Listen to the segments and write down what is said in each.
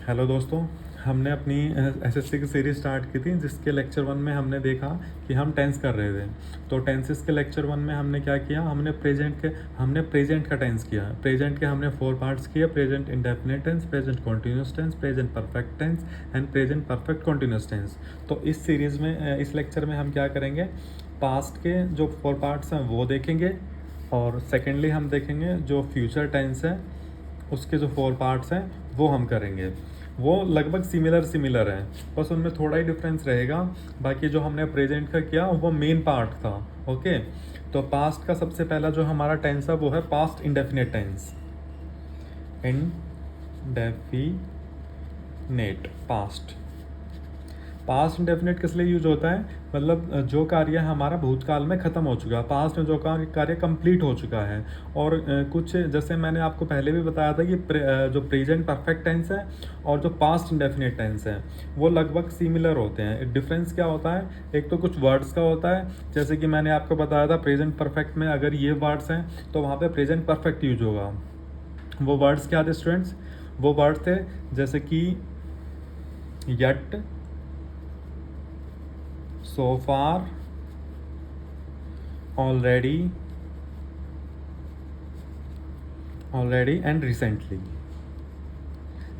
Hello दोस्तों। हमने अपनी एसएससी की सीरीज स्टार्ट की थी, जिसके लेक्चर 1 में हमने देखा कि हम टेंस कर रहे थे। तो टेंसेस के लेक्चर 1 में हमने क्या किया, हमने प्रेजेंट का टेंस किया। प्रेजेंट के हमने 4 पार्ट्स किए: present indefinite tense, present continuous tense, present perfect tense and present perfect continuous tense. तो इस सीरीज़ में इस लेक्चर में हम क्या करेंगे, पास्ट के जो 4 पार्ट्स हैं वो देखेंगे, और सेकेंडली हम देखेंगे जो फ्यूचर टेंस है उसके जो 4 पार्ट्स हैं वो हम करेंगे। वो लगभग सिमिलर हैं, बस उनमें थोड़ा ही डिफरेंस रहेगा। बाकी जो हमने प्रेजेंट का किया वो मेन पार्ट था। ओके, तो पास्ट का सबसे पहला जो हमारा टेंस है वो है past indefinite tense. Indefinite past indefinite किस लिए यूज होता है, मतलब जो कार्य हमारा भूतकाल में ख़त्म हो चुका है, पास्ट में जो कार्य कंप्लीट हो चुका है। और कुछ जैसे मैंने आपको पहले भी बताया था कि जो प्रेजेंट परफेक्ट टेंस है और जो पास्ट इंडेफिनिट टेंस है वो लगभग सिमिलर होते हैं। डिफरेंस क्या होता है, एक तो कुछ वर्ड्स का होता है, जैसे कि मैंने आपको बताया था प्रेजेंट परफेक्ट में अगर ये वर्ड्स हैं तो वहाँ पर प्रेजेंट परफेक्ट यूज होगा। वो वर्ड्स क्या थे स्टूडेंट्स, वो वर्ड्स थे जैसे कि yet, so far, already and recently.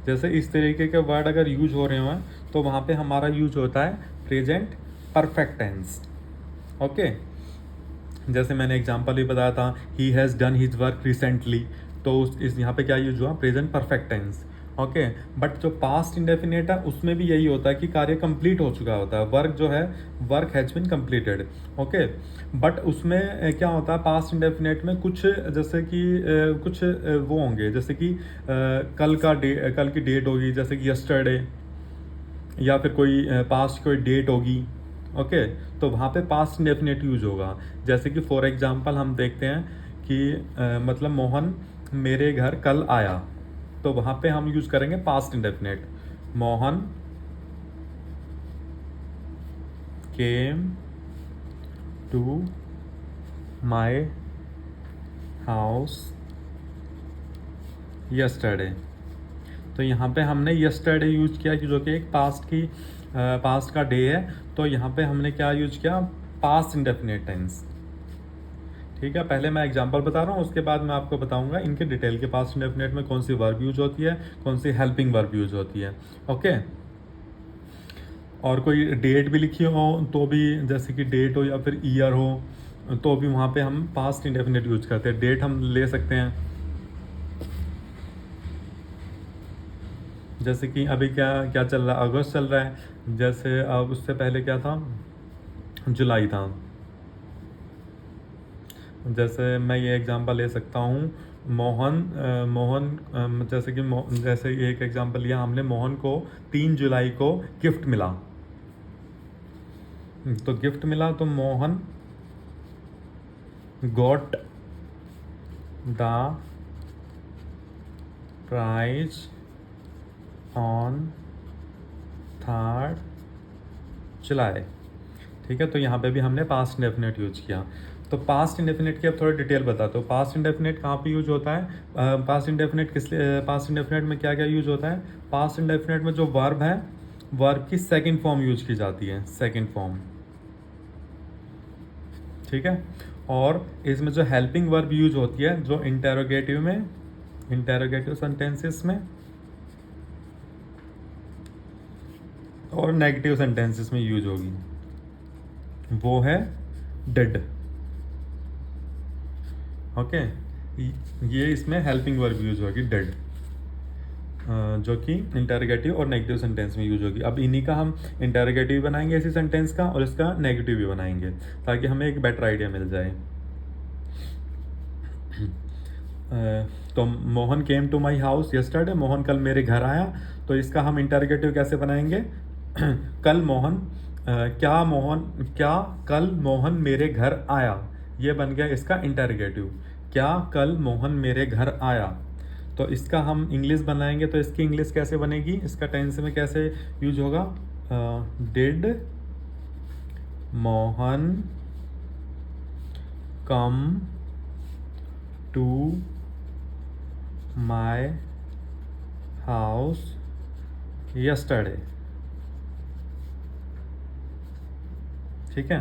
जैसे इस तरीके के वर्ड अगर यूज हो रहे हैं तो वहाँ पे हमारा यूज होता है प्रेजेंट परफेक्ट टेंस। ओके, जैसे मैंने एग्जांपल भी बताया था, he has done his work recently, तो इस यहाँ पे क्या यूज हुआ, present perfect tense. Okay, but जो पास्ट इंडेफिनेट है उसमें भी यही होता है कि कार्य कंप्लीट हो चुका होता है, वर्क जो है work has been completed. Okay, but उसमें क्या होता है पास्ट इंडेफिनेट में कुछ जैसे कि कुछ वो होंगे, जैसे कि कल की डेट होगी, जैसे कि यस्टरडे, या फिर कोई पास्ट कोई डेट होगी। ओके, तो वहाँ पे पास्ट इंडेफिनेट यूज होगा। जैसे कि फॉर एग्जांपल हम देखते हैं कि मतलब मोहन मेरे घर कल आया, तो वहाँ पे हम यूज करेंगे past indefinite. Mohan came to my house yesterday. तो यहाँ पे हमने यस्टरडे यूज किया कि जो कि एक पास्ट का डे है, तो यहाँ पे हमने क्या यूज किया, पास्ट इंडेफिनिट टेंस। ठीक है, पहले मैं एग्जांपल बता रहा हूँ, उसके बाद मैं आपको बताऊंगा इनके डिटेल के पास्ट इंडेफिनिट में कौन सी वर्ब यूज होती है, कौन सी हेल्पिंग वर्ब यूज होती है। ओके, और कोई डेट भी लिखी हो तो भी, जैसे कि डेट हो या फिर ईयर हो, तो भी वहाँ पे हम पास्ट इंडेफिनिट यूज करते हैं। डेट हम ले सकते हैं, जैसे कि अभी क्या क्या चल रहा है, अगस्त चल रहा है, जैसे अब उससे पहले क्या था, जुलाई था। जैसे मैं ये एग्जांपल ले सकता हूँ, मोहन जैसे कि जैसे एक एग्जांपल लिया हमने, मोहन को 3 जुलाई को गिफ्ट मिला। तो गिफ्ट मिला तो Mohan got the prize on 3rd July. ठीक है, तो यहाँ पे भी हमने पास्ट इंडेफिनिट यूज किया। तो पास्ट इंडेफिनिट की अब थोड़ी डिटेल बताते हो। पास्ट इंडेफिनिट कहाँ पे यूज होता है, पास्ट इंडेफिनिट पास्ट इंडेफिनिट में क्या क्या यूज होता है, पास्ट इंडेफिनिट में जो वर्ब है वर्ब की सेकंड फॉर्म यूज की जाती है, सेकंड फॉर्म। ठीक है, और इसमें जो हेल्पिंग वर्ब यूज होती है जो इंटेरोगेटिव सेंटेंसेस में और नेगेटिव सेंटेंसेस में यूज होगी, वो है डिड। ओके, ये इसमें हेल्पिंग वर्ब यूज होगी डिड, जो कि इंटेरोगेटिव और नेगेटिव सेंटेंस में यूज होगी। अब इन्हीं का हम इंटेरोगेटिव बनाएंगे इसी सेंटेंस का, और इसका नेगेटिव भी बनाएंगे ताकि हमें एक बेटर आइडिया मिल जाए। तो Mohan came to my house yesterday, Mohan कल मेरे घर आया, तो इसका हम इंटेरोगेटिव कैसे बनाएंगे कल मोहन क्या कल मोहन मेरे घर आया, ये बन गया इसका इंटेरोगेटिव। क्या कल मोहन मेरे घर आया, तो इसका हम इंग्लिश बनाएंगे, तो इसकी इंग्लिश कैसे बनेगी, इसका टेंस में कैसे यूज होगा, did Mohan come to my house yesterday. ठीक है,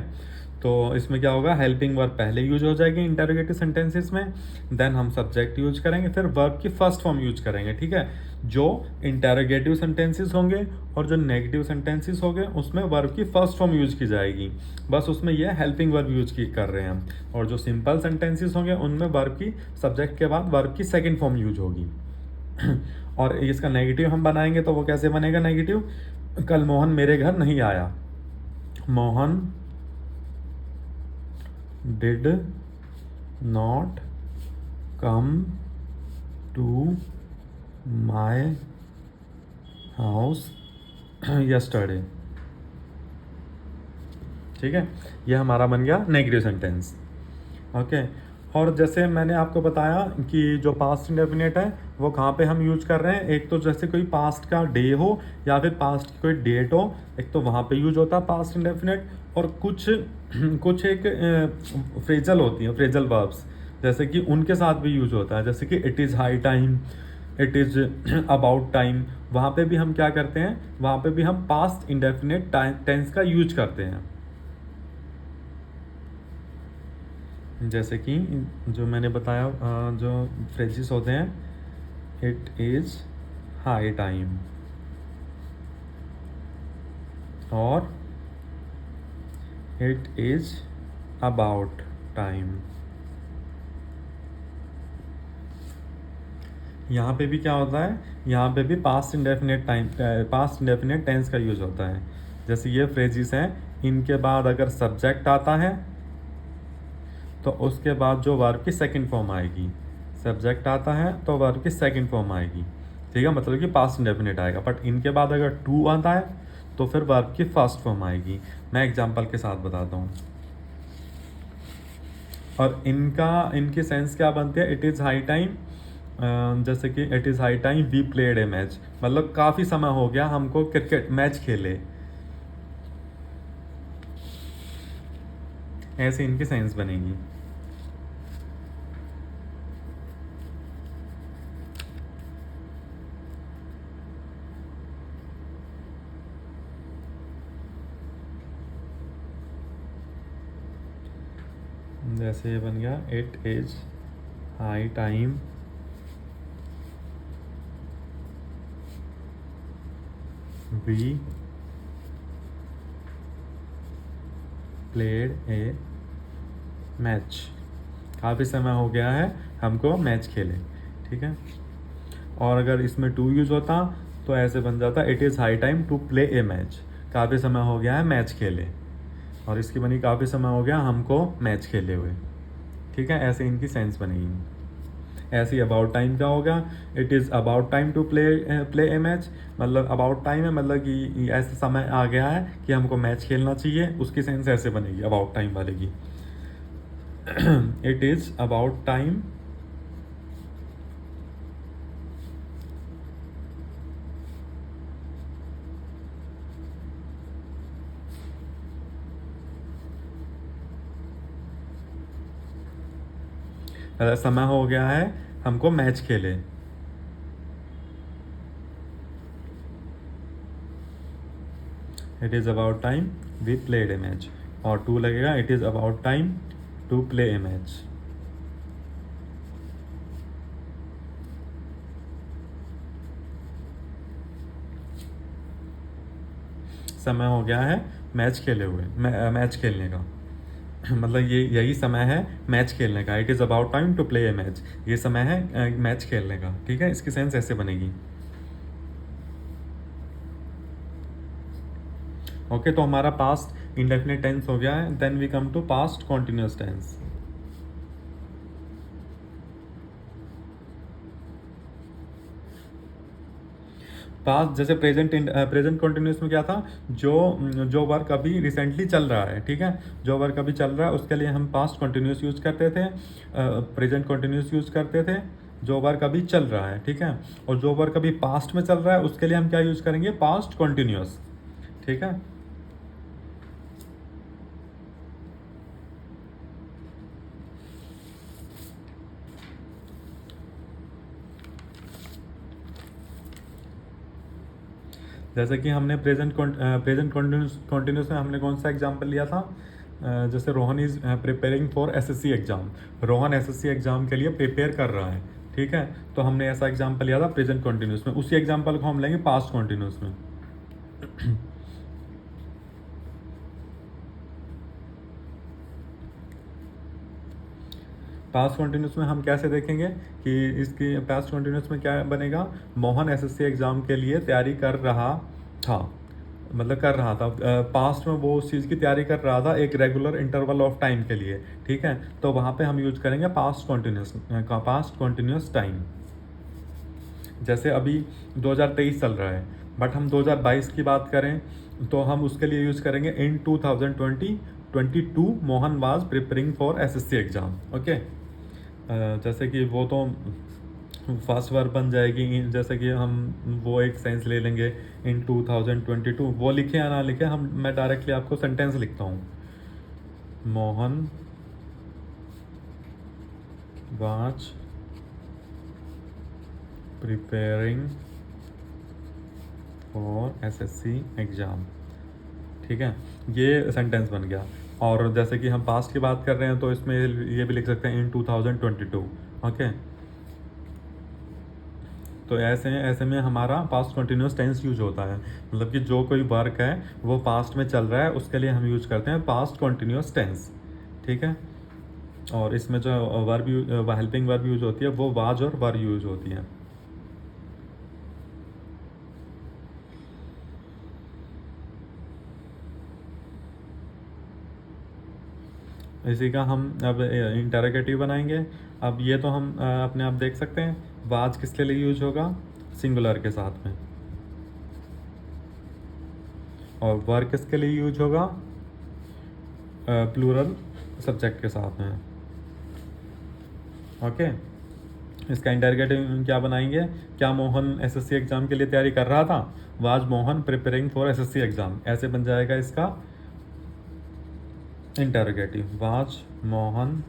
तो इसमें क्या होगा, हेल्पिंग वर्ब पहले यूज हो जाएगी इंटरोगेटिव सेंटेंसेस में, देन हम सब्जेक्ट यूज करेंगे, फिर वर्ब की फर्स्ट फॉर्म यूज करेंगे। ठीक है, जो इंटरोगेटिव सेंटेंसेस होंगे और जो नेगेटिव सेंटेंसेस होंगे उसमें वर्ब की फर्स्ट फॉर्म यूज की जाएगी, बस उसमें यह हेल्पिंग वर्ब यूज की कर रहे हैं हम। और जो सिंपल सेंटेंसेस होंगे उनमें वर्ब की सब्जेक्ट के बाद वर्ब की सेकेंड फॉर्म यूज होगी। और इसका नेगेटिव हम बनाएंगे तो वो कैसे बनेगा नेगेटिव, कल मोहन मेरे घर नहीं आया, Mohan did not come to my house yesterday। ठीक है, ये हमारा बन गया नेगेटिव सेंटेंस। ओके, और जैसे मैंने आपको बताया कि जो पास्ट इंडेफिनेट है वो कहाँ पे हम यूज कर रहे हैं, एक तो जैसे कोई पास्ट का डे हो या फिर पास्ट की कोई डेट हो, एक तो वहाँ पे यूज होता है पास्ट इंडेफिनेट, और कुछ कुछ एक फ्रेजल होती है, फ्रेजल वर्ब्स, जैसे कि उनके साथ भी यूज होता है, जैसे कि it is high time, it is about time, वहाँ पे भी हम क्या करते हैं, वहाँ पे भी हम पास्ट इंडेफिनेट टेंस का यूज करते हैं। जैसे कि जो मैंने बताया, जो फ्रेजेस होते हैं, इट इज़ हाई टाइम और इट इज़ अबाउट टाइम। यहाँ पे भी क्या होता है, यहाँ पे भी पास्ट इंडेफिनेट टेंस का यूज होता है। जैसे ये फ्रेजेस हैं, इनके बाद अगर सब्जेक्ट आता है तो उसके बाद जो वर्ब की सेकंड फॉर्म आएगी, सब्जेक्ट आता है तो वर्ब की सेकंड फॉर्म आएगी। ठीक है, मतलब कि पास्ट इंडेफिनिट आएगा, बट इनके बाद अगर टू आता है तो फिर वर्ब की फर्स्ट फॉर्म आएगी। मैं एग्जांपल के साथ बताता हूँ। और इनकी सेंस क्या बनती है, इट इज़ हाई टाइम, जैसे कि it is high time we played a match, मतलब काफ़ी समय हो गया हमको क्रिकेट मैच खेले, ऐसे इनकी सेंस बनेगी। जैसे ये बन गया, it is high time we played a match, काफ़ी समय हो गया है हमको मैच खेले। ठीक है, और अगर इसमें टू यूज होता तो ऐसे बन जाता, it is high time to play a match, काफ़ी समय हो गया है मैच खेले, और इसकी बनी काफ़ी समय हो गया हमको मैच खेले हुए। ठीक है, ऐसे इनकी सेंस बनेगी। ऐसे ही अबाउट टाइम का होगा, it is about time to play a match, मतलब अबाउट टाइम है, मतलब कि ऐसा समय आ गया है कि हमको मैच खेलना चाहिए, उसकी सेंस ऐसे बनेगी अबाउट टाइम वाले की। इट इज़ अबाउट टाइम समय हो गया है हमको मैच खेले। It is about time we played a match, और टू लगेगा, it is about time to play a match. समय हो गया है मैच खेले हुए, मैच खेलने का, मतलब ये यही समय है मैच खेलने का। It is about time to play a match, ये समय है मैच खेलने का। ठीक है, इसकी सेंस ऐसे बनेगी। ओके, तो हमारा पास्ट इंडेफिनिट टेंस हो गया है। Then we come to past continuous tense. Past जैसे प्रेजेंट कंटिन्यूस में क्या था, जो वर्क अभी रिसेंटली चल रहा है, ठीक है, जो वर्क अभी चल रहा है उसके लिए हम पास्ट कंटिन्यूस यूज करते थे, प्रेजेंट कंटिन्यूस यूज करते थे जो वर्क अभी चल रहा है। ठीक है, और जो वर्क अभी पास्ट में चल रहा है उसके लिए हम क्या यूज करेंगे, पास्ट कंटिन्यूस। ठीक है, जैसे कि हमने प्रेजेंट कंटिन्यूस में हमने कौन सा एग्जाम्पल लिया था, जैसे Rohan is preparing for SSC exam, Rohan SSC exam के लिए प्रिपेयर कर रहा है, ठीक है। तो हमने ऐसा एग्जाम्पल लिया था प्रेजेंट कंटिन्यूस में, उसी एग्जाम्पल को हम लेंगे पास्ट कंटिन्यूस में। पास्ट कंटिन्यूस में हम कैसे देखेंगे कि इसकी पास्ट कंटिन्यूस में क्या बनेगा, मोहन एसएससी एग्ज़ाम के लिए तैयारी कर रहा था, मतलब कर रहा था, पास्ट में वो उस चीज़ की तैयारी कर रहा था एक रेगुलर इंटरवल ऑफ टाइम के लिए, ठीक है। तो वहाँ पे हम यूज करेंगे पास्ट कंटिन्यूस टाइम। जैसे अभी 2023 चल रहा है, बट हम 2022 की बात करें तो हम उसके लिए यूज़ करेंगे इन 2022 Mohan was preparing for SSC exam, okay. जैसे कि वो तो फास्ट वर्ब बन जाएगी, जैसे कि हम वो एक सेंस ले लेंगे इन 2022, वो लिखे या ना लिखे हम, मैं डायरेक्टली आपको सेंटेंस लिखता हूँ, Mohan was preparing for SSC exam, ठीक है, ये सेंटेंस बन गया। और जैसे कि हम पास्ट की बात कर रहे हैं तो इसमें ये भी लिख सकते हैं इन 2022, ओके। तो ऐसे में हमारा पास्ट कंटिन्यूस टेंस यूज होता है, मतलब कि जो कोई वर्क है वो पास्ट में चल रहा है उसके लिए हम यूज करते हैं पास्ट कंटिन्यूस टेंस, ठीक है। और इसमें जो वर्ब हेल्पिंग वर्ब यूज होती है वो वाज और वर यूज होती है। इसी का हम अब इंटरोगेटिव बनाएंगे। अब ये तो हम अपने आप देख सकते हैं, वाज किसके लिए यूज होगा, सिंगुलर के साथ में, और वर किसके लिए यूज होगा, प्लूरल सब्जेक्ट के साथ में, ओके। इसका इंटरोगेटिव क्या बनाएंगे, क्या मोहन एसएससी एग्जाम के लिए तैयारी कर रहा था, was Mohan preparing for SSC exam, ऐसे बन जाएगा इसका interrogative, was Mohan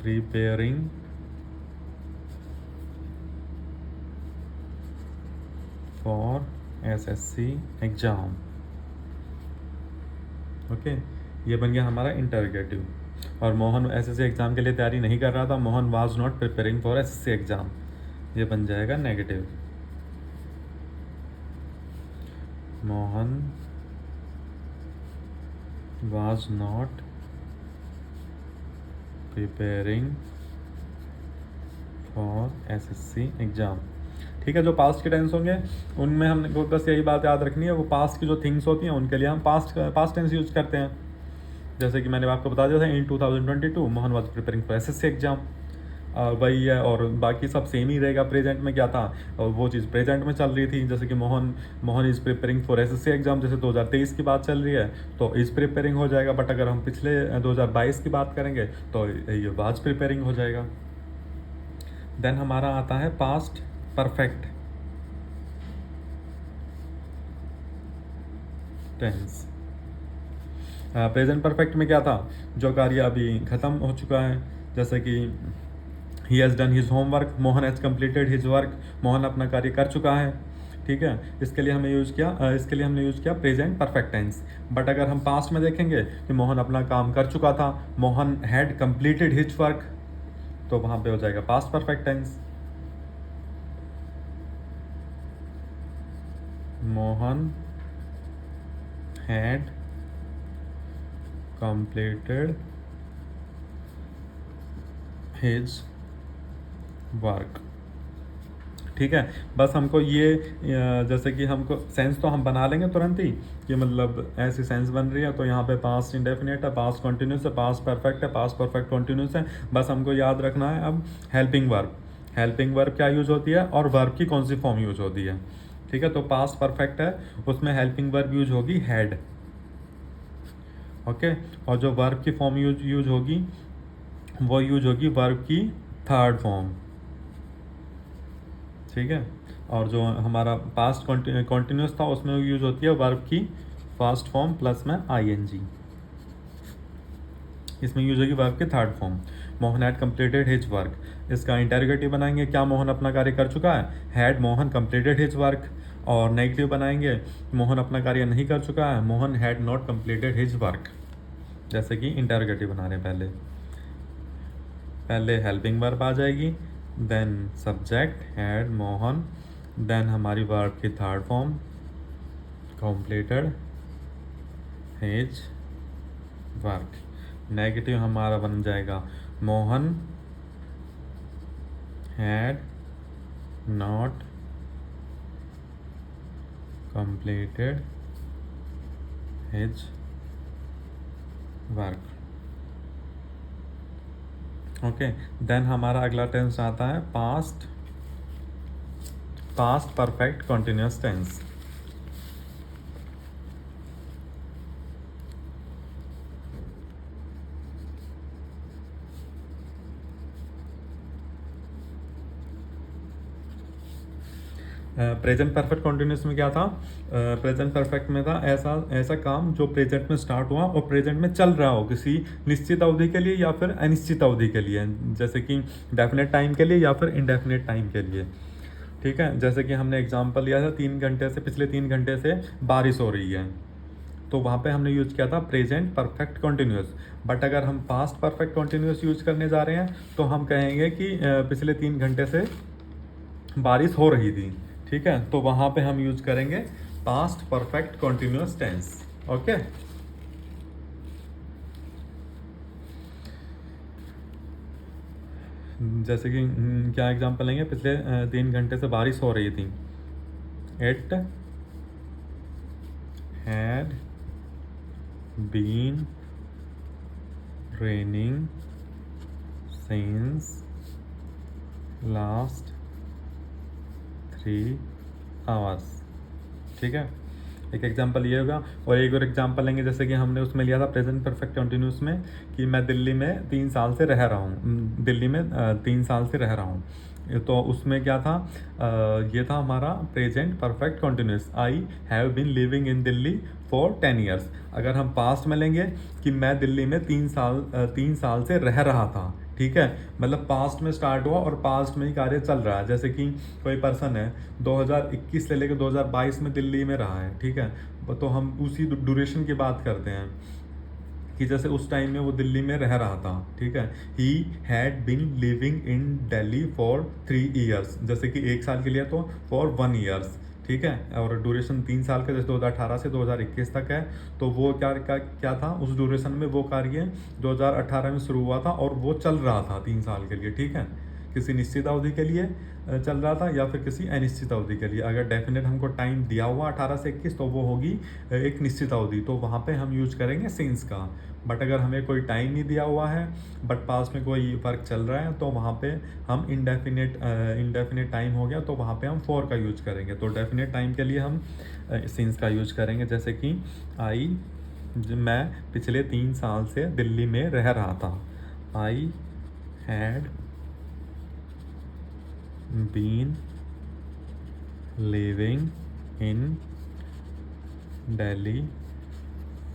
preparing for SSC exam, okay. ये बन गया हमारा इंटरोगेटिव। और मोहन एसएससी एग्जाम के लिए तैयारी नहीं कर रहा था, Mohan was not preparing for SSC exam, ये बन जाएगा negative, Mohan was not preparing for SSC exam, ठीक है। जो पास्ट के टेंस होंगे उनमें हमको बस यही बात याद रखनी है, वो पास्ट की जो थिंग्स होती हैं उनके लिए हम पास्ट टेंस यूज करते हैं। जैसे कि मैंने आपको बता दिया था इन 2022 Mohan was preparing for SSC exam, वही है। और बाकी सब सेम ही रहेगा, प्रेजेंट में क्या था और वो चीज़ प्रेजेंट में चल रही थी, जैसे कि Mohan is preparing for SSC exam, जैसे 2023 की बात चल रही है तो इज़ प्रिपेयरिंग हो जाएगा, बट अगर हम पिछले 2022 की बात करेंगे तो ये वाज प्रिपेयरिंग हो जाएगा। देन हमारा आता है past perfect tense. Present perfect में क्या था, जो कार्य अभी ख़त्म हो चुका है, जैसे कि ही has done his homework, Mohan has completed his work, Mohan अपना कार्य कर चुका है, ठीक है। इसके लिए हमने यूज़ किया प्रेजेंट परफेक्ट टेंस। बट अगर हम पास्ट में देखेंगे कि मोहन अपना काम कर चुका था, Mohan had completed his work, तो वहाँ पे हो जाएगा past perfect tense, Mohan had completed his work, ठीक है। बस हमको ये जैसे कि हमको सेंस तो हम बना लेंगे तुरंत ही कि मतलब ऐसी सेंस बन रही है, तो यहाँ पे पास्ट इंडेफिनिट है, पास्ट कॉन्टिन्यूस है, पास्ट परफेक्ट है, पास्ट परफेक्ट कॉन्टिन्यूस है। बस हमको याद रखना है अब हेल्पिंग वर्ब क्या यूज होती है और वर्ब की कौन सी फॉर्म यूज होती है, ठीक है। तो पास्ट परफेक्ट है, उसमें हेल्पिंग वर्ब यूज होगी हैड, ओके। और जो वर्ब की फॉर्म यूज होगी वो यूज होगी वर्ब की थर्ड फॉर्म, ठीक है। और जो हमारा पास्ट कॉन्टिन्यूस था उसमें यूज होती है वर्ब की फर्स्ट फॉर्म प्लस में आईएनजी, इसमें यूज होगी वर्ब की third form. Mohan had completed his work, इसका इंटेरोगेटिव बनाएंगे, क्या मोहन अपना कार्य कर चुका है, had Mohan completed his work. और नेगेटिव बनाएंगे, मोहन अपना कार्य नहीं कर चुका है, Mohan had not completed his work. जैसे कि इंटेरोगेटिव बना रहे हैं, पहले हेल्पिंग वर्ब आ जाएगी, then subject had Mohan, then हमारी वर्ब की third form completed his work. Negative हमारा बन जाएगा Mohan had not completed his work. Okay, then हमारा अगला टेंस आता है past perfect continuous tense. Present perfect continuous में क्या था, प्रेजेंट परफेक्ट में था ऐसा काम जो प्रेजेंट में स्टार्ट हुआ और प्रेजेंट में चल रहा हो किसी निश्चित अवधि के लिए या फिर अनिश्चित अवधि के लिए, जैसे कि डेफिनेट टाइम के लिए या फिर इनडेफिनेट टाइम के लिए। ठीक है, जैसे कि हमने एग्जांपल लिया था पिछले 3 घंटे से बारिश हो रही है, तो वहाँ पे हमने यूज किया था प्रेजेंट परफेक्ट कॉन्टिन्यूस। बट अगर हम पास्ट परफेक्ट कॉन्टिन्यूस यूज करने जा रहे हैं तो हम कहेंगे कि पिछले 3 घंटे से बारिश हो रही थी। ठीक है, तो वहाँ पे हम यूज करेंगे past perfect continuous tense. Okay, जैसे कि क्या एग्जांपल लेंगे, पिछले 3 घंटे से बारिश हो रही थी। It had been raining since last 3 hours. ठीक है, एक एग्जांपल ये होगा। और एक और एग्जांपल लेंगे, जैसे कि हमने उसमें लिया था प्रेजेंट परफेक्ट कंटिन्यूस में कि मैं दिल्ली में 3 साल से रह रहा हूँ, दिल्ली में 3 साल से रह रहा हूँ। तो उसमें क्या था, ये था हमारा present perfect continuous, I have been living in Delhi for 10 years. अगर हम पास्ट में लेंगे कि मैं दिल्ली में 3 साल से रह रहा था। ठीक है, मतलब पास्ट में स्टार्ट हुआ और पास्ट में ही कार्य चल रहा है। जैसे कि कोई पर्सन है 2021 से लेकर 2022 में दिल्ली में रहा है। ठीक है, तो हम उसी ड्यूरेशन की बात करते हैं कि जैसे उस टाइम में वो दिल्ली में रह रहा था। ठीक है, he had been living in Delhi for 3 years, जैसे कि 1 साल के लिए तो फॉर 1 ईयर्स। ठीक है, और ड्यूरेशन 3 साल का जैसे 2018 से 2021 तक है, तो वो क्या था, उस ड्यूरेशन में वो कार्य 2018 में शुरू हुआ था और वो चल रहा था 3 साल के लिए। ठीक है, किसी निश्चित अवधि के लिए चल रहा था या फिर किसी अनिश्चित अवधि के लिए। अगर डेफिनेट हमको टाइम दिया हुआ 18 से 21 तो वो होगी एक निश्चित अवधि, तो वहाँ पे हम यूज करेंगे सिंस का। बट अगर हमें कोई टाइम नहीं दिया हुआ है बट पास में कोई वर्क चल रहा है तो वहाँ पे हम इनडेफिनेट टाइम हो गया तो वहाँ पे हम फॉर का यूज करेंगे। तो डेफिनेट टाइम के लिए हम सिंस का यूज करेंगे, जैसे कि मैं पिछले 3 साल से दिल्ली में रह रहा था। I had been living in Delhi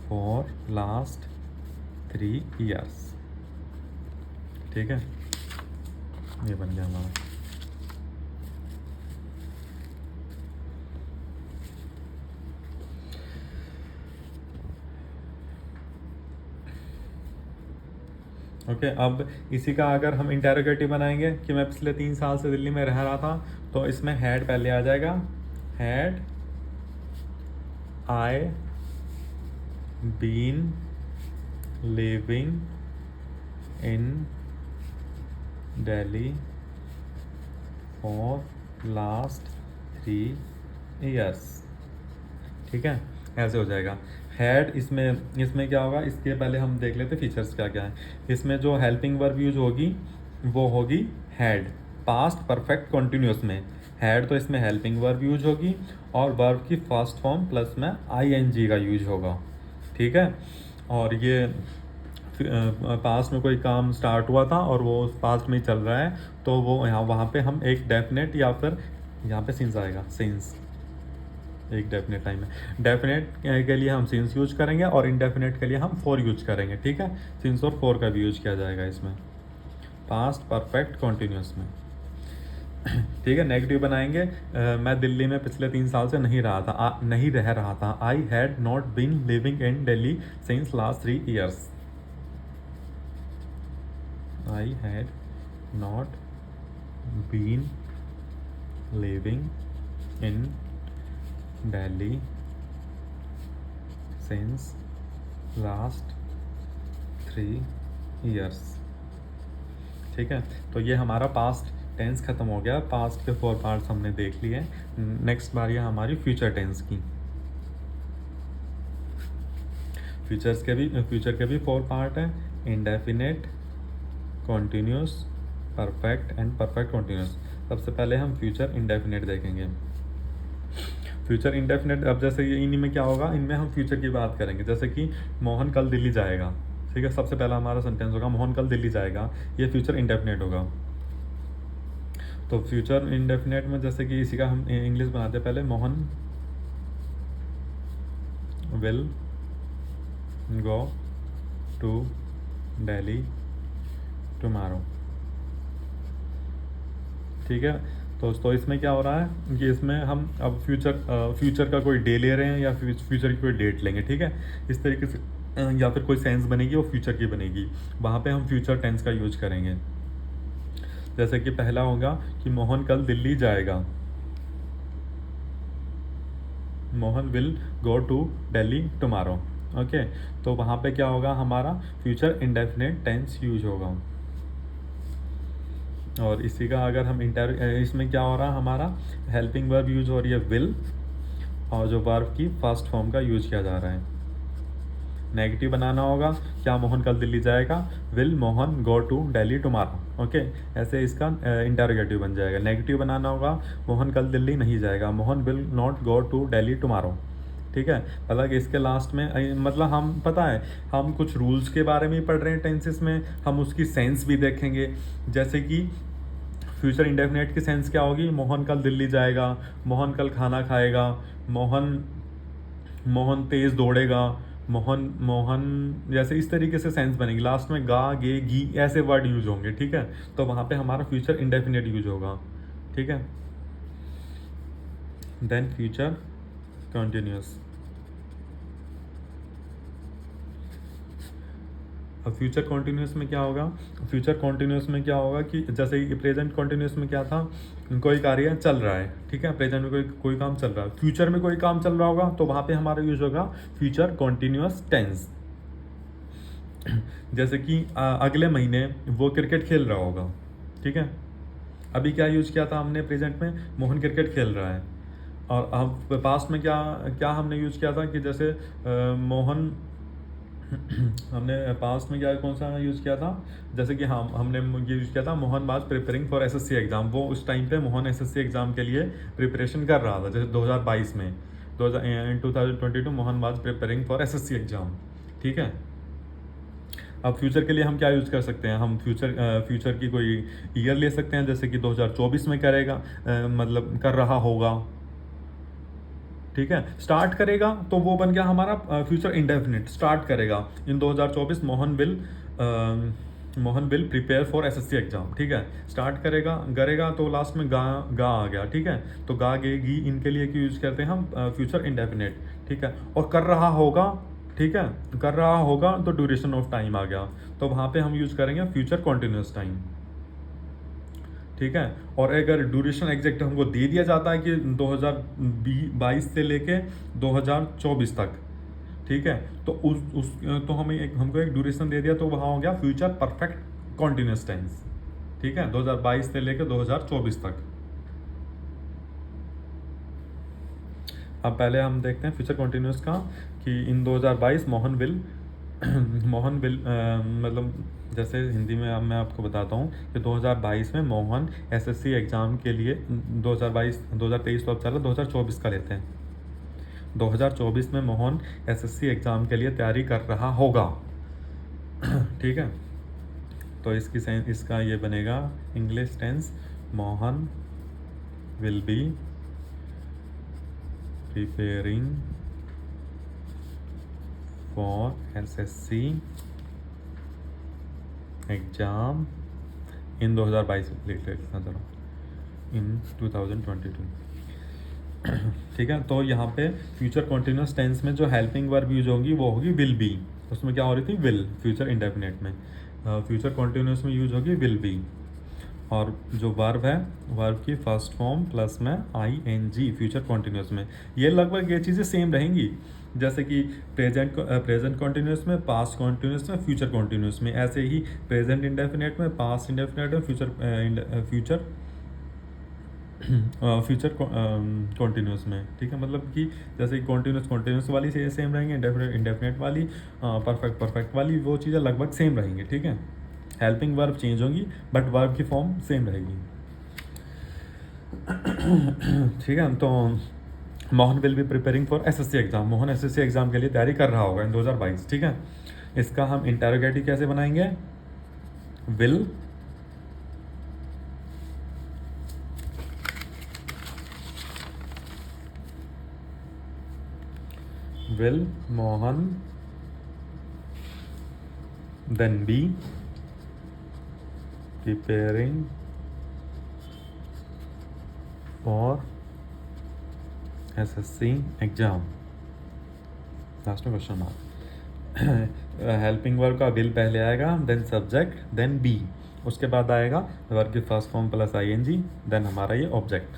for last 3 years। ठीक है, ये बन गया हमारा। ओके, अब इसी का अगर हम इंटेरोगेटिव बनाएंगे कि मैं पिछले 3 साल से दिल्ली में रह रहा था, तो इसमें हैड पहले आ जाएगा। Had I been living in Delhi for last 3 years. ठीक है, ऐसे हो जाएगा। हैड इसमें क्या होगा, इसके पहले हम देख लेते फीचर्स क्या क्या है। इसमें जो हेल्पिंग वर्ब यूज होगी वो होगी हैड, पास्ट परफेक्ट कॉन्टिन्यूस में हैड, तो इसमें हेल्पिंग वर्ब यूज होगी और वर्ब की फर्स्ट फॉर्म प्लस में ing का यूज होगा। ठीक है, और ये पास्ट में कोई काम स्टार्ट हुआ था और वो पास्ट में ही चल रहा है, तो वो वहाँ पे हम एक डेफिनेट या फिर यहाँ पे सिंस आएगा, सिंस एक डेफिनेट टाइम है। डेफिनेट के लिए हम सिंस यूज करेंगे और इनडेफिनेट के लिए हम फॉर यूज करेंगे। ठीक है, सिंस और फॉर का भी यूज किया जाएगा इसमें। पास्ट परफेक्ट कॉन्टिन्यूस में। ठीक है, नेगेटिव बनाएंगे। मैं दिल्ली में पिछले 3 साल से नहीं रह रहा था। I had not been living in Delhi since last 3 years। I had not been living in Delhi since last 3 years। ठीक है, तो ये हमारा पास्ट टेंस खत्म हो गया। पास्ट के 4 पार्ट्स हमने देख लिए। नेक्स्ट बारी है हमारी फ्यूचर टेंस की। फ्यूचर के भी 4 पार्ट हैं, indefinite, continuous, perfect and perfect continuous. सबसे पहले हम फ्यूचर इंडेफिनेट देखेंगे। फ्यूचर इंडेफिनेट, अब जैसे ये इन्हीं में क्या होगा, इनमें हम फ्यूचर की बात करेंगे। जैसे कि मोहन कल दिल्ली जाएगा। ठीक है, सबसे पहला हमारा सेंटेंस होगा मोहन कल दिल्ली जाएगा। ये फ्यूचर इंडेफिनेट होगा। तो फ्यूचर इंडेफिनेट में जैसे कि इसी का हम इंग्लिश बनाते हैं पहले, Mohan will go to Delhi tomorrow. ठीक है, तो इसमें क्या हो रहा है कि इसमें हम अब फ्यूचर का कोई डे ले रहे हैं या फ्यूचर की कोई डेट लेंगे। ठीक है, इस तरीके से या फिर कोई सेंस बनेगी वो फ्यूचर की बनेगी, वहाँ पे हम फ्यूचर टेंस का यूज करेंगे। जैसे कि पहला होगा कि मोहन कल दिल्ली जाएगा। Mohan will go to Delhi tomorrow. Okay, तो वहाँ पे क्या होगा, हमारा फ्यूचर इंडेफिनेट टेंस यूज होगा। और इसी का अगर हम इसमें क्या हो रहा है, हमारा हेल्पिंग वर्ब यूज हो रही है विल, और जो वर्ब की फर्स्ट फॉर्म का यूज किया जा रहा है। नेगेटिव बनाना होगा, क्या मोहन कल दिल्ली जाएगा, will Mohan go to Delhi tomorrow. Okay, ऐसे इसका इंटरोगेटिव बन जाएगा। नेगेटिव बनाना होगा, मोहन कल दिल्ली नहीं जाएगा, Mohan will not go to Delhi tomorrow. ठीक है, हालांकि इसके लास्ट में मतलब हम पता है हम कुछ रूल्स के बारे में ही पढ़ रहे हैं टेंसेस में, हम उसकी सेंस भी देखेंगे। जैसे कि फ्यूचर इंडेफिनेट की सेंस क्या होगी, मोहन कल दिल्ली जाएगा, मोहन कल खाना खाएगा, मोहन तेज दौड़ेगा, मोहन जैसे इस तरीके से सेंस बनेगी। लास्ट में गा गे गी ऐसे वर्ड यूज होंगे। ठीक है, तो वहाँ पे हमारा फ्यूचर इंडेफिनेट यूज होगा। ठीक है, देन फ्यूचर कंटिन्यूस। अब फ्यूचर कॉन्टिन्यूस में क्या होगा, फ्यूचर कॉन्टिन्यूस में क्या होगा कि जैसे प्रेजेंट कॉन्टिन्यूस में क्या था, कोई कार्य चल रहा है। ठीक है, प्रेजेंट में कोई काम चल रहा है, फ्यूचर में कोई काम चल रहा होगा, तो वहाँ पे हमारा यूज होगा फ्यूचर कॉन्टिन्यूस टेंस। जैसे कि अगले महीने वो क्रिकेट खेल रहा होगा। ठीक है, अभी क्या यूज किया था हमने प्रेजेंट में, मोहन क्रिकेट खेल रहा है। और अब पास्ट में क्या क्या हमने यूज किया था कि जैसे मोहन हमने पास्ट में क्या कौन सा यूज़ किया था, जैसे कि हमने ये यूज़ किया था, Mohan was preparing for SSC exam. वो उस टाइम पे मोहन एसएससी एग्ज़ाम के लिए प्रिपरेशन कर रहा था। जैसे 2022 में 2022 Mohan was preparing for SSC exam. ठीक है, अब फ्यूचर के लिए हम क्या यूज़ कर सकते हैं, हम फ्यूचर की कोई ईयर ले सकते हैं, जैसे कि 2024 में करेगा, मतलब कर रहा होगा। ठीक है, स्टार्ट करेगा तो वो बन गया हमारा फ्यूचर इंडेफिनिट। स्टार्ट करेगा इन 2024, Mohan will prepare for SSC exam. ठीक है, स्टार्ट करेगा तो लास्ट में गा आ गया। ठीक है, तो गा गे गी इनके लिए क्यों यूज करते हैं हम फ्यूचर इंडेफिनिट। ठीक है, और कर रहा होगा। ठीक है, कर रहा होगा तो ड्यूरेशन ऑफ टाइम आ गया, तो वहाँ पे हम यूज करेंगे फ्यूचर कॉन्टिन्यूस टाइम। ठीक है, और अगर ड्यूरेशन एग्जैक्ट हमको दे दिया जाता है कि 2022 से लेके 2024 तक। ठीक है, तो तो हमको एक ड्यूरेशन दे दिया, तो वहाँ हो गया फ्यूचर परफेक्ट कॉन्टिन्यूस टेंस। ठीक है, 2022 से लेके 2024 तक। अब पहले हम देखते हैं फ्यूचर कॉन्टिन्यूस का कि इन 2022 मोहन विल मतलब जैसे हिंदी में अब मैं आपको बताता हूँ कि 2022 में मोहन एसएससी एग्ज़ाम के लिए 2023 तो अब चला, 2024 का लेते हैं। 2024 में मोहन एसएससी एग्ज़ाम के लिए तैयारी कर रहा होगा। ठीक है, तो इसका ये बनेगा English tense, Mohan will be preparing for SSC exam in 2022 लिख लेना, चलो इन 2022। ठीक है, तो यहाँ पे फ्यूचर कॉन्टिन्यूस टेंस में जो हेल्पिंग वर्ब यूज होगी वो होगी विल बी। उसमें क्या हो रही थी, विल, फ्यूचर इंडेफिनेट में। फ्यूचर कॉन्टिन्यूस में यूज होगी विल बी। और जो वर्ब है, वर्ब की फर्स्ट फॉर्म प्लस में ing फ्यूचर कॉन्टिन्यूस में। ये लगभग ये चीज़ें सेम रहेंगी, जैसे कि प्रेजेंट कॉन्टिन्यूस में, पास्ट कॉन्टिन्यूस में, फ्यूचर कॉन्टिन्यूस में। ऐसे ही प्रेजेंट इंडेफिनेट में, पास्ट इंडेफिनेट में, फ्यूचर कॉन्टिन्यूस में। ठीक है, मतलब कि जैसे कॉन्टिन्यूस वाली से सेम रहेंगे, इंडेफिनेट वाली, परफेक्ट वाली, वो चीज़ें लगभग सेम रहेंगी। ठीक है, हेल्पिंग वर्ब चेंज होंगी बट वर्ब की फॉर्म सेम रहेगी। ठीक है, तो Mohan will be preparing for SSC exam. Mohan SSC exam के लिए तैयारी कर रहा होगा इन 2022। ठीक है, इसका हम इंटेरोगेटिव कैसे बनाएंगे, will Mohan then be preparing for SSC exam। Last में क्वेश्चन मार्क। हेल्पिंग वर्ब का विल पहले आएगा, देन सब्जेक्ट, देन बी, उसके बाद आएगा वर्ब की first form plus ing, then हमारा ये ऑब्जेक्ट।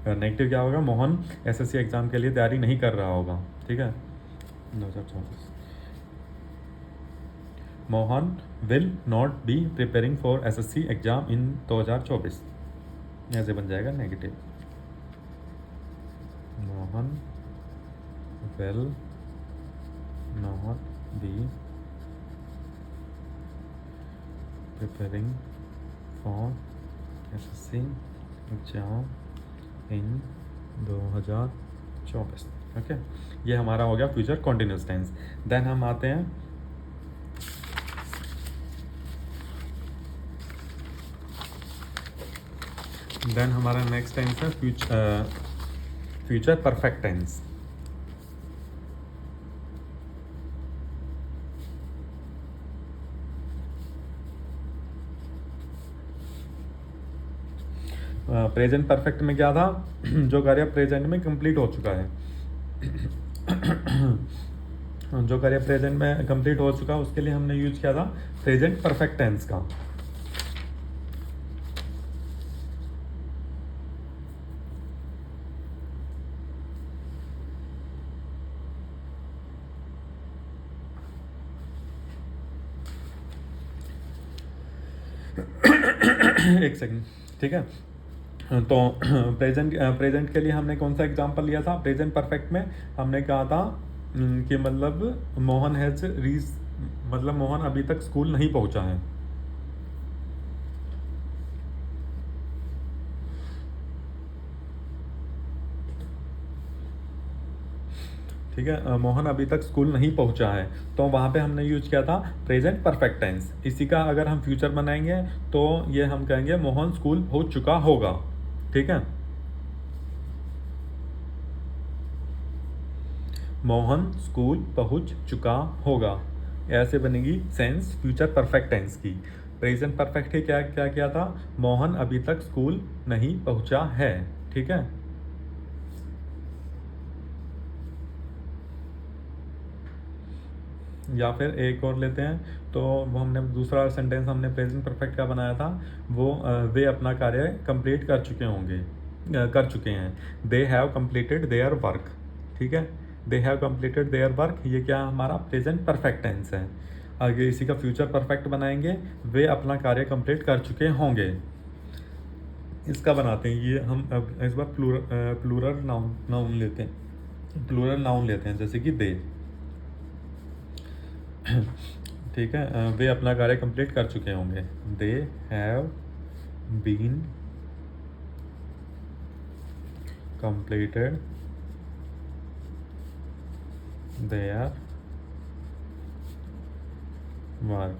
नेगेटिव क्या होगा, मोहन एसएससी एग्जाम के लिए तैयारी नहीं कर रहा होगा। ठीक है, 2024 Mohan will not be preparing for SSC exam इन 2024। ऐसे बन जाएगा negative, Mohan will not be preparing for SSC exam in 2024। Okay, ये हमारा हो गया फ्यूचर कॉन्टिन्यूस टेंस। देन हम आते हैं हमारा नेक्स्ट टेंस है future perfect tense. Present perfect में क्या था, जो कार्य प्रेजेंट में कंप्लीट हो चुका है, जो कार्य प्रेजेंट में कंप्लीट हो चुका है उसके लिए हमने यूज किया था प्रेजेंट परफेक्ट टेंस का। एक सेकंड। ठीक है, तो प्रेजेंट के लिए हमने कौन सा एग्जांपल लिया था, प्रेजेंट परफेक्ट में हमने कहा था कि मतलब मोहन हैज रीच, मतलब मोहन अभी तक स्कूल नहीं पहुंचा है। ठीक है, मोहन अभी तक स्कूल नहीं पहुंचा है, तो वहाँ पे हमने यूज किया था प्रेजेंट परफेक्ट टेंस। इसी का अगर हम फ्यूचर बनाएंगे तो ये हम कहेंगे मोहन स्कूल पहुंच चुका होगा। ठीक है, मोहन स्कूल पहुंच चुका होगा, ऐसे बनेगी सेंस फ्यूचर परफेक्ट टेंस की। प्रेजेंट परफेक्ट है क्या क्या किया था, मोहन अभी तक स्कूल नहीं पहुंचा है। ठीक है, या फिर एक और लेते हैं, तो वो हमने दूसरा सेंटेंस हमने प्रेजेंट परफेक्ट का बनाया था, वो वे अपना कार्य कंप्लीट कर चुके होंगे, कर चुके हैं। दे हैव कंप्लीटेड देयर वर्क। ठीक है, दे हैव कंप्लीटेड देयर वर्क, ये क्या हमारा प्रेजेंट परफेक्ट टेंस है। आगे इसी का फ्यूचर परफेक्ट बनाएंगे, वे अपना कार्य कंप्लीट कर चुके होंगे। इसका बनाते हैं, ये हम अब इस बार प्लूरल नाउन लेते हैं, प्लूरल नाउन लेते हैं, जैसे कि दे। ठीक है, वे अपना कार्य कंप्लीट कर चुके होंगे, they have been completed their work.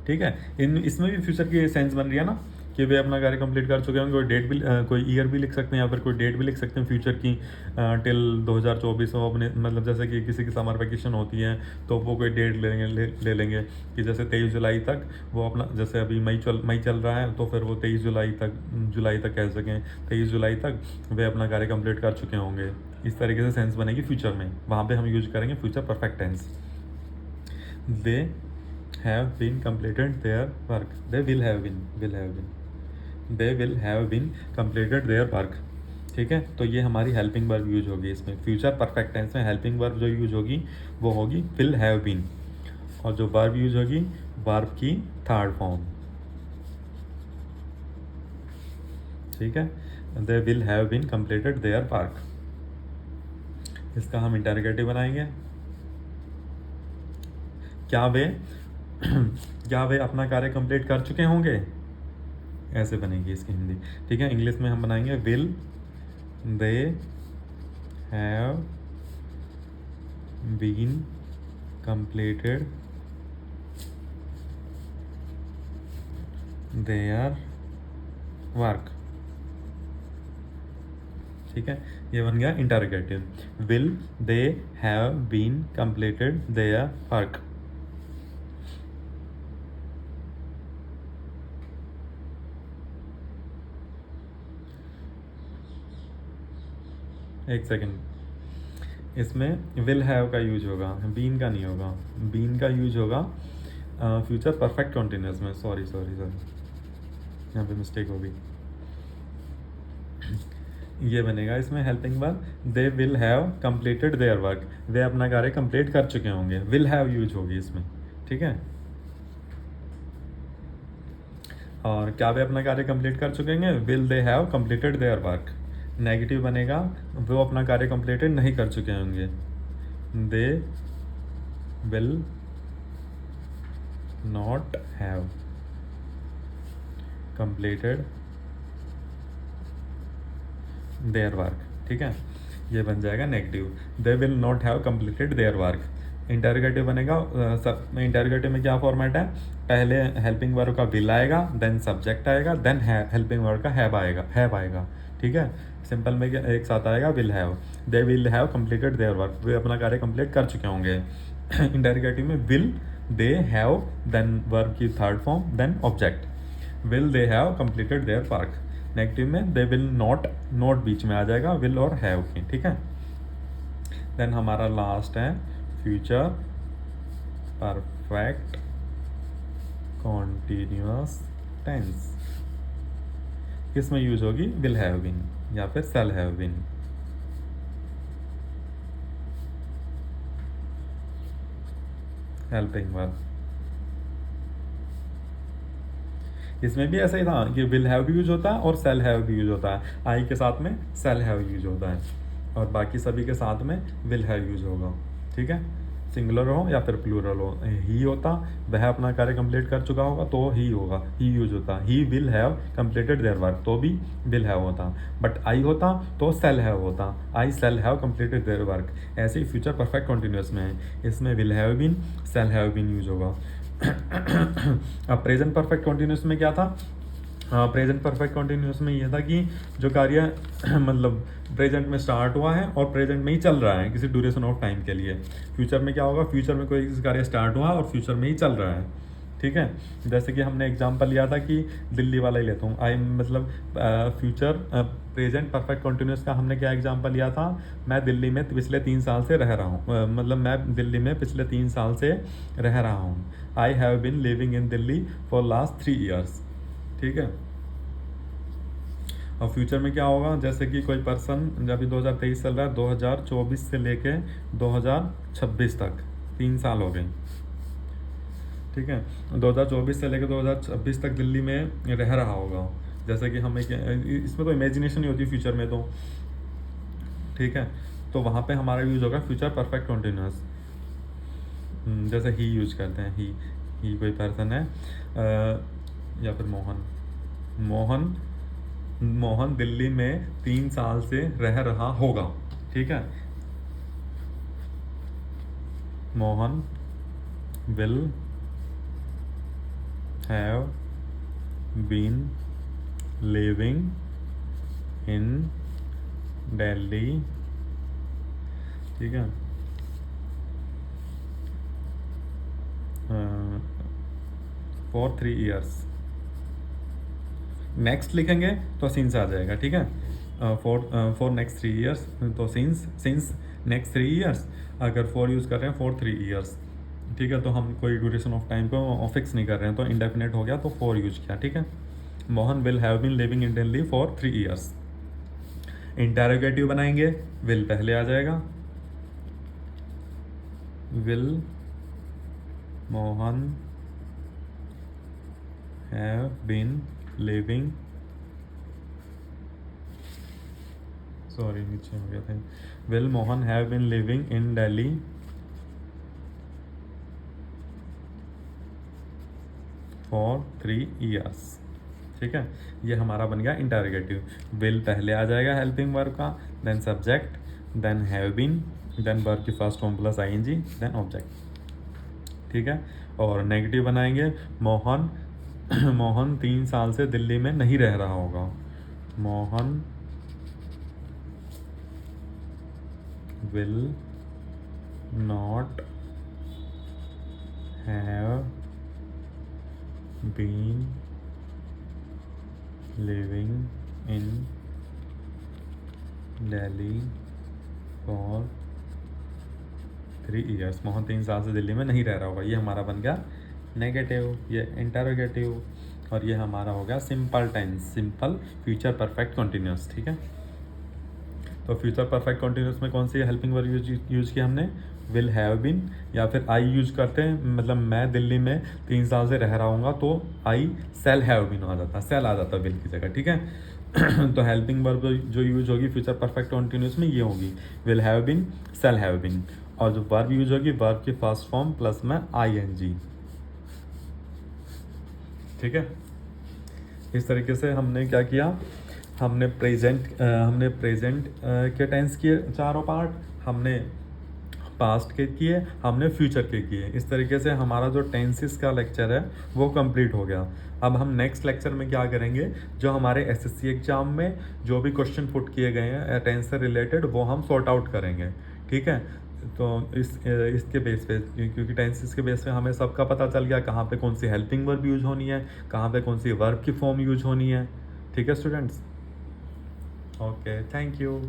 ठीक है, इसमें भी फ्यूचर की सेंस बन रही है ना, कि वे अपना कार्य कंप्लीट कर चुके होंगे। कोई डेट भी कोई ईयर भी लिख सकते हैं या फिर कोई डेट भी लिख सकते हैं फ्यूचर की, टिल 2024 वो अपने मतलब जैसे कि किसी की समर वैकेशन होती है तो वो कोई डेट ले लेंगे कि जैसे 23 जुलाई तक वो अपना, जैसे अभी मई चल रहा है तो फिर वो 23 जुलाई तक कह सकें 23 जुलाई तक वे अपना कार्य कंप्लीट कर चुके होंगे। इस तरीके से सेंस बनेगी फ्यूचर में, वहाँ पे हम यूज करेंगे future perfect tense. They have been completed their work, they will have been completed their work। ठीक है, तो ये हमारी हेल्पिंग वर्ब यूज होगी इसमें। फ्यूचर परफेक्ट टेंस में हेल्पिंग वर्ब जो यूज होगी वो होगी विल हैव बीन, और जो वर्ब यूज होगी वर्ब की थर्ड फॉर्म। ठीक है, they will have been completed their work. इसका हम इंटरोगेटिव बनाएंगे। क्या वे अपना कार्य कंप्लीट कर चुके होंगे, ऐसे बनेगी इसकी हिंदी। ठीक है, इंग्लिश में हम बनाएंगे will they have been completed their work. ठीक है, ये बन गया interrogative, will they have been completed their work. एक सेकेंड, इसमें विल हैव का यूज होगा, बीन का नहीं होगा। बीन का यूज होगा फ्यूचर परफेक्ट कॉन्टिन्यूस में। सॉरी यहाँ पे मिस्टेक होगी। ये बनेगा इसमें helping verb, they will have completed their work, वे अपना कार्य कंप्लीट कर चुके होंगे। विल हैव यूज होगी इसमें। ठीक है, और क्या वे अपना कार्य कंप्लीट कर चुके हैं, will they have completed their work. Negative बनेगा वो अपना कार्य कंप्लीटेड नहीं कर चुके होंगे, they will not have completed their work. ठीक है, ये बन जाएगा negative, they will not have completed their work. Interrogative बनेगा, इंटरोगेटिव में क्या फॉर्मेट है, पहले हेल्पिंग वर्ब का विल आएगा, देन सब्जेक्ट आएगा, देन हेल्पिंग वर्ब का हैव आएगा। ठीक है, सिंपल में एक साथ आएगा will have, they will have completed their work, वे अपना कार्य कंप्लीट कर चुके होंगे। इंटरोगेटिव में will they have, then verb की third form, then object, will they have completed their work. Negative में दे विल नॉट बीच में आ जाएगा विल और हैव की। ठीक है, देन हमारा लास्ट है फ्यूचर परफेक्ट कॉन्टिन्यूअस टेंस। किसमें यूज होगी, विल हैव बीन या फिर shall have been. Helping verb, इसमें भी ऐसा ही था कि विल हैव भी यूज होता है और शैल हैव भी यूज होता है। आई के साथ में शैल हैव यूज होता है और बाकी सभी के साथ में विल हैव यूज होगा। ठीक है, सिंगुलर हो या फिर प्लूरल हो, ही होता वह अपना कार्य कंप्लीट कर चुका होगा तो ही होगा, ही यूज होता, he will have completed their work तो भी विल हैव होता, बट आई होता तो शैल हैव होता, I shall have completed their work. ऐसे ही फ्यूचर परफेक्ट कॉन्टिन्यूअस में है, इसमें will have been shall have been use होगा। अब प्रेजेंट परफेक्ट कॉन्टिन्यूअस में क्या था, प्रेजेंट परफेक्ट कॉन्टिन्यूअस में ये था कि जो कार्य मतलब प्रेजेंट में स्टार्ट हुआ है और प्रेजेंट में ही चल रहा है किसी ड्यूरेशन ऑफ टाइम के लिए। फ्यूचर में क्या होगा, फ्यूचर में कोई कार्य स्टार्ट हुआ और फ्यूचर में ही चल रहा है। ठीक है, जैसे कि हमने एग्जांपल लिया था कि दिल्ली वाला ही लेता हूँ, आई मतलब फ्यूचर प्रेजेंट परफेक्ट कॉन्टिन्यूअस का हमने क्या एग्जांपल लिया था, मैं दिल्ली में पिछले 3 साल से रह रहा हूँ, मतलब मैं दिल्ली में पिछले 3 साल से रह रहा हूँ। I have been living in Delhi for last 3 years. ठीक है, और फ्यूचर में क्या होगा, जैसे कि कोई पर्सन अभी 2023 चल रहा है, 2024 से लेके 2026 तक 3 साल हो गए। ठीक है, 2024 से लेकर 2026 तक दिल्ली में रह रहा होगा। जैसे कि हमें इसमें तो इमेजिनेशन ही होती है फ्यूचर में तो। ठीक है, तो वहाँ पे हमारा यूज होगा फ्यूचर परफेक्ट कॉन्टिन्यूअस। जैसे ही यूज करते हैं, ही कोई पर्सन है या फिर मोहन दिल्ली में 3 साल से रह रहा होगा। ठीक है, Mohan will have been living in Delhi, ठीक है, फॉर 3 ईयर्स। नेक्स्ट लिखेंगे तो सिंस आ जाएगा, ठीक है। फॉर नेक्स्ट 3 ईयर्स, तो सिंस नेक्स्ट 3 ईयर्स। अगर फॉर यूज़ कर रहे हैं फॉर 3 ईयर्स, ठीक है, तो हम कोई ड्यूरेशन ऑफ टाइम को फिक्स नहीं कर रहे हैं, तो इंडेफिनेट हो गया तो फॉर यूज किया, ठीक है। Mohan will have been living in Delhi for 3 years. Interrogative बनाएंगे, विल पहले आ जाएगा, will Mohan have been living, sorry नीचे हो गया था, will Mohan have been living in Delhi for 3 years, ठीक है। ये हमारा बन गया इंटेरोगेटिव। विल पहले आ जाएगा हेल्पिंग वर्ब का, then subject, then have been, then verb की first form plus ING, then object, ठीक है। और नेगेटिव बनाएंगे, मोहन मोहन 3 साल से दिल्ली में नहीं रह रहा होगा। Mohan will not have been living in Delhi for 3 years. Mohan 3 साल से दिल्ली में नहीं रह रहा होगा, ये हमारा बन गया नेगेटिव, ये इंटेरोगेटिव। और ये हमारा हो गया simple tense, simple future perfect continuous, ठीक है। तो फ्यूचर परफेक्ट कंटिन्यूस में कौन सी हेल्पिंग वर्ब यूज किया हमने, विल हैव बीन, या फिर आई यूज करते हैं, मतलब मैं दिल्ली में 3 साल से रह रहा हूँगा तो आई सेल हैव बीन आ जाता, सेल आ जाता विल की जगह, ठीक है। तो हेल्पिंग वर्ब जो यूज होगी फ्यूचर परफेक्ट कंटिन्यूस में ये होगी will have been, shall have been. और जो वर्ब यूज होगी वर्ब की फर्स्ट फॉर्म प्लस में आईएनजी, ठीक है। इस तरीके से हमने क्या किया, हमने प्रेजेंट के टेंस किए चारों पार्ट, हमने पास्ट के किए, हमने फ्यूचर के किए। इस तरीके से हमारा जो टेंसेस का लेक्चर है वो कंप्लीट हो गया। अब हम नेक्स्ट लेक्चर में क्या करेंगे, जो हमारे एसएससी एग्जाम में जो भी क्वेश्चन पुट किए गए हैं टेंस से रिलेटेड वो हम सॉर्ट आउट करेंगे, ठीक है। तो इसके बेस पे, क्योंकि टेंसेस के बेस पे हमें सबका पता चल गया कहाँ पे कौन सी हेल्पिंग वर्ब यूज होनी है, कहाँ पे कौन सी वर्ब की फॉर्म यूज होनी है, ठीक है स्टूडेंट्स। Okay, thank you.